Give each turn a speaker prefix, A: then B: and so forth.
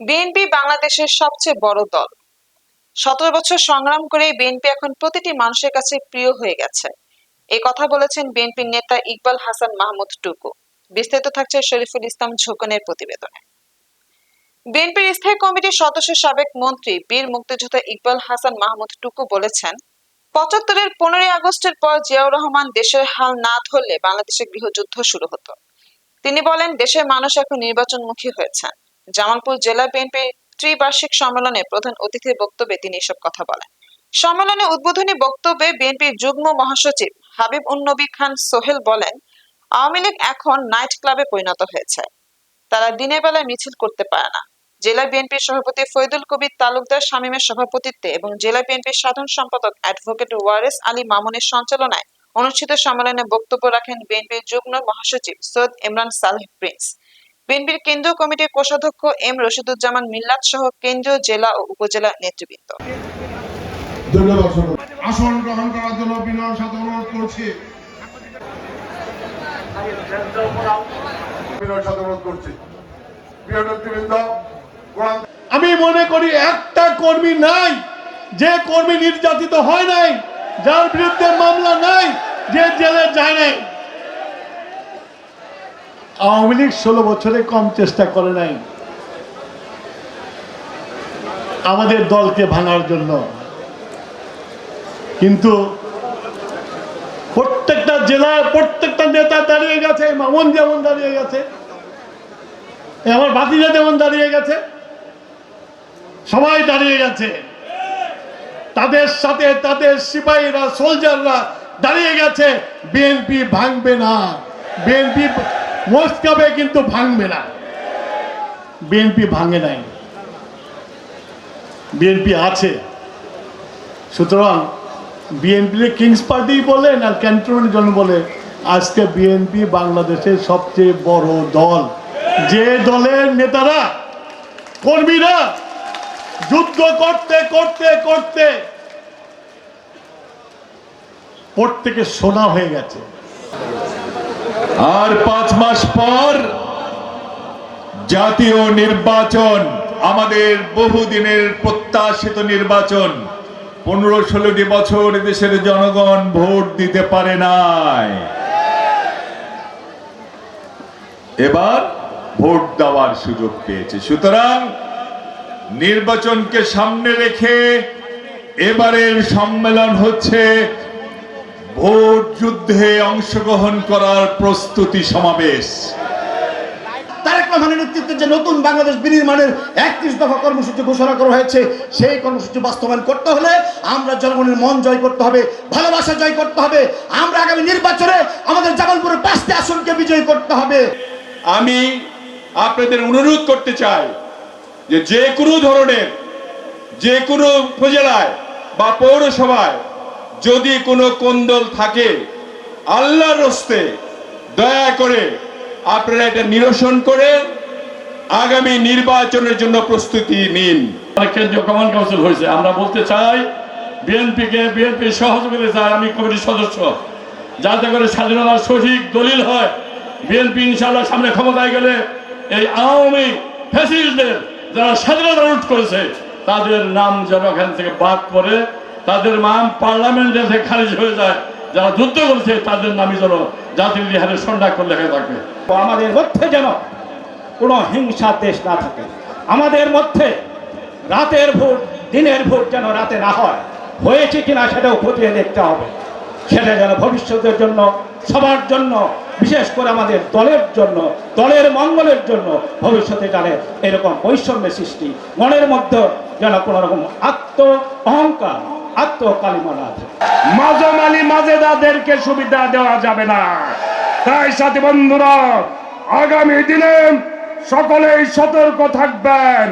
A: BNP বাংলাদেশের সবচেয়ে বড় দল। ১৭ বছর সংগ্রাম করে বিএনপি এখন প্রতিটি মানুষের কাছে প্রিয় হয়ে গেছে। এই কথা বলেছেন বিএনপির নেতা ইকবাল হাসান মাহমুদ টুকু। বিস্তারিত থাকছে শরীফুল ইসলাম ঝোকনের প্রতিবেদনে। বিএনপির স্থায়ী কমিটির সদস্য সাবেক মন্ত্রী বীর মুক্তিযোদ্ধা ইকবাল হাসান মাহমুদ টুকু বলেছেন, ৭৫-এর ১৫ই আগস্টের পর জিয়াউর রহমান দেশের হাল না ধরলে বাংলাদেশে গৃহযুদ্ধ শুরু হতো। তিনি বলেন, দেশের মানুষ এখন নির্বাচনমুখী হয়েছেন। জামালপুর জেলা বিএনপির ত্রিবার্ষিক সম্মেলনে প্রধান অতিথির বক্তব্যে তিনি এসব কথা বলেন। সম্মেলনে উদ্বোধনী বক্তব্যে বিএনপির যুগ্ম মহাসচিব হাবিব উন নবী খান সোহেল বলেন, আওয়ামী লীগ এখন নাইট ক্লাবে পরিণত হয়েছে। তারা দিনের বেলায় মিছিল করতে পারে না। জেলা বিএনপির সভাপতি ফয়দুল কবির তালুকদার শামীমের সভাপতিত্বে এবং জেলা বিএনপির সাধারণ সম্পাদক অ্যাডভোকেট ওয়ারেস আলী মামুনের সঞ্চালনায় অনুষ্ঠিত সম্মেলনে বক্তব্য রাখেন বিএনপির যুগ্ম মহাসচিব সৈয়দ ইমরান সালেহ প্রিন্স, বিএনপির কেন্দ্রীয় কমিটির কোষাধ্যক্ষ এম রশিদুজ্জামান মিল্লাত সহ কেন্দ্রীয়, জেলা ও উপজেলা নেতৃবৃন্দ।
B: আসন গ্রহণ করার জন্য বিনয়ের সাথে অনুরোধ করছি।
C: আমি মনে করি একটা কর্মী নাই যে কর্মী নির্যাতিত হয় নাই, যার বিরুদ্ধে মামলা নাই, যে জেলে যায় নাই। আওয়ামী লীগ 16 বছরে কম চেষ্টা করে নাই আমাদের দলকে ভাঙার জন্য, কিন্তু প্রত্যেকটা জেলায় প্রত্যেকটা নেতা দাঁড়িয়ে গেছে। মামুন যেমন দাঁড়িয়ে গেছে, আমার ভাতিজা যেমন দাঁড়িয়ে গেছে, সবাই দাঁড়িয়ে গেছে। তাদের সাথে তাদের সিপাহীরা, সোলজাররা দাঁড়িয়ে গেছে। বিএনপি ভাঙবে না, বিএনপি মস্কাবে কিন্তু ভাঙবে না। বিএনপি ভাঙে নাই, বিএনপি আছে। সুতরাং বিএনপি কিংস পার্টি বলেন আর ক্যান্টনমেন্ট জন বলে, আজকে বিএনপি বাংলাদেশের সবচেয়ে বড় দল। যে দলের নেতারা, কর্মীরা যুদ্ধ করতে করতে করতে প্রত্যেকে সোনা হয়ে গেছে।
D: আর 5 মাস পর জাতীয় নির্বাচন, আমাদের বহুদিনের প্রত্যাশিত নির্বাচন। 15-16টি বছর দেশের জনগণ ভোট দিতে পারে নাই। এবার ভোট দেওয়ার সুযোগ পেয়েছে। সুতরাং নির্বাচনকে সামনে রেখে এবারের সম্মেলন হচ্ছে ভোট যুদ্ধে অংশগ্রহণ করার প্রস্তুতি সমাবেশ।
E: তারেক রহমানের নেতৃত্বে যে নতুন বাংলাদেশ বিনির্মাণের 31 দফা কর্মসূচি ঘোষণা করা হয়েছে, সেই কর্মসূচি বাস্তবায়ন করতে হলে আমরা জনগণের মন জয় করতে হবে, ভালোবাসা জয় করতে হবে। আমরা আগামী নির্বাচনে আমাদের জামালপুরের 5টি আসনকে বিজয়ী করতে হবে।
D: আমি আপনাদের অনুরোধ করতে চাই যে কোনো ধরনের, যে কোনো উপজেলায় বা পৌরসভায় যদি কোনো কোন্দল থাকে, আল্লাহর হস্তে দয়া করে আপনারা এটা নিরসন করে আগামী নির্বাচনের জন্য প্রস্তুতি নিন।
C: কেন্দ্রীয় কমান্ড কাউন্সিল হয়েছে, আমরা বলতে চাই বিএনপি সহযোগিতা চাই। আমি কমিটির সদস্য, যাতে করে স্বাধীনতার সঠিক দলিল হয়। বিএনপি ইনশাআল্লাহ সামনে ক্ষমতায় গেলে এই আওয়ামী ফ্যাসিস্টদের যারা স্বাধীনতা লুট করেছে তাদের নাম যেন এখান থেকে বাদ পড়ে, তাদের নাম পার্লামেন্টে থেকে খারিজ হয়ে যায়। যারা যুদ্ধ করেছে তাদের নামই যেন জাতির ইতিহাসে সন্ন্যাক্ষর লেখা থাকবে।
E: আমাদের মধ্যে যেন কোনো হিংসা দেশ না থাকে। আমাদের মধ্যে রাতের ভোট দিনের ভোট যেন রাতে না হয়, হয়েছে কিনা সেটাও খতিয়ে দেখতে হবে। সেটা যেন ভবিষ্যতের জন্য, সবার জন্য, বিশেষ করে আমাদের দলের জন্য, দলের মঙ্গলের জন্য ভবিষ্যতে জানে এরকম বৈষম্যের সৃষ্টি, মনের মধ্যে যেন কোনো রকম অহংকার, আত্মকালিমা না থাকে।
B: মাঝামালি মাজেদাদেরকে সুবিধা দেওয়া যাবে না। তাই সাথী বন্ধুরা, আগামী দিনে সকলেই সতর্ক থাকবেন।